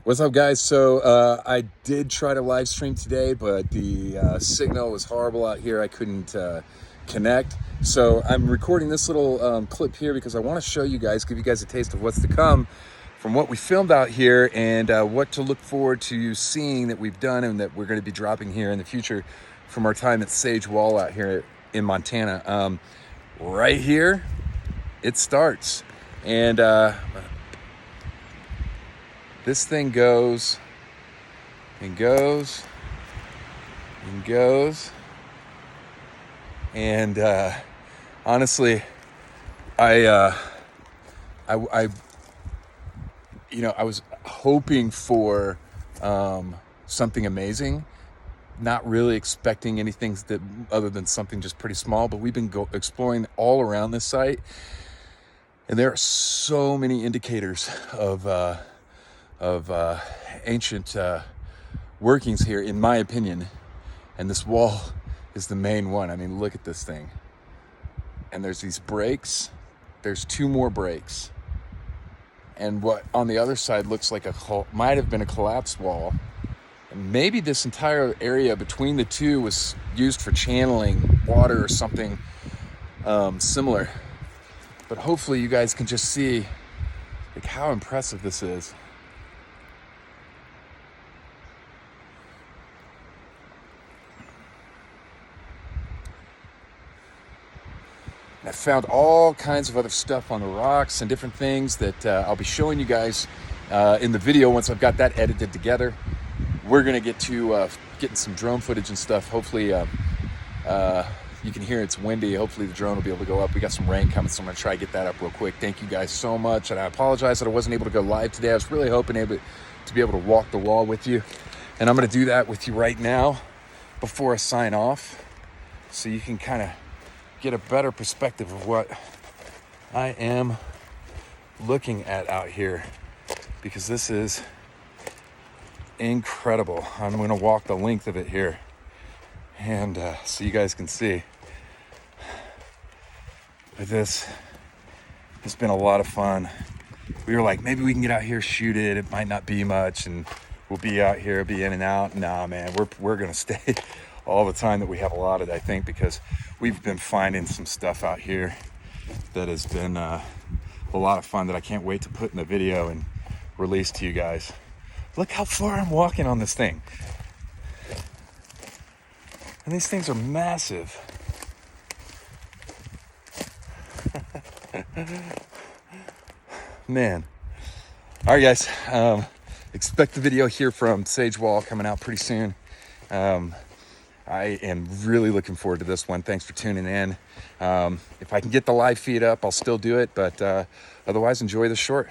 What's up, guys? So I did try to live stream today, but the signal was horrible out here. I couldn't connect. So I'm recording this little clip here because I want to show you guys, give you guys a taste of what's to come from what we filmed out here and what to look forward to seeing that we've done and that we're going to be dropping here in the future from our time at Sage Wall out here in Montana. Right here, it starts. And this thing goes and goes and goes. And honestly, I was hoping for something amazing, not really expecting anything that other than something just pretty small. But we've been exploring all around this site, and there are so many indicators of ancient workings here, in my opinion. And this wall is the main one. I mean, look at this thing. And there's these breaks. There's two more breaks. And what on the other side looks like might have been a collapsed wall. And maybe this entire area between the two was used for channeling water or something similar. But hopefully you guys can just see like how impressive this is. I found all kinds of other stuff on the rocks and different things that I'll be showing you guys in the video once I've got that edited together. We're going to get to getting some drone footage and stuff. Hopefully you can hear it's windy. Hopefully the drone will be able to go up. We got some rain coming, so I'm going to try to get that up real quick. Thank you guys so much. And I apologize that I wasn't able to go live today. I was really hoping to be able to walk the wall with you. And I'm going to do that with you right now before I sign off, so you can kind of get a better perspective of what I am looking at out here, because this is incredible. I'm going to walk the length of it here, and so you guys can see. But this has been a lot of fun. We were like, maybe we can get out here, shoot it. It might not be much, and we'll be out here, be in and out. Nah, man, we're going to stay all the time that we have allotted, I think, because we've been finding some stuff out here that has been a lot of fun that I can't wait to put in the video and release to you guys. Look how far I'm walking on this thing. And these things are massive. Man. All right, guys. Expect the video here from Sage Wall coming out pretty soon. I am really looking forward to this one. Thanks for tuning in. If I can get the live feed up, I'll still do it, but otherwise enjoy the short.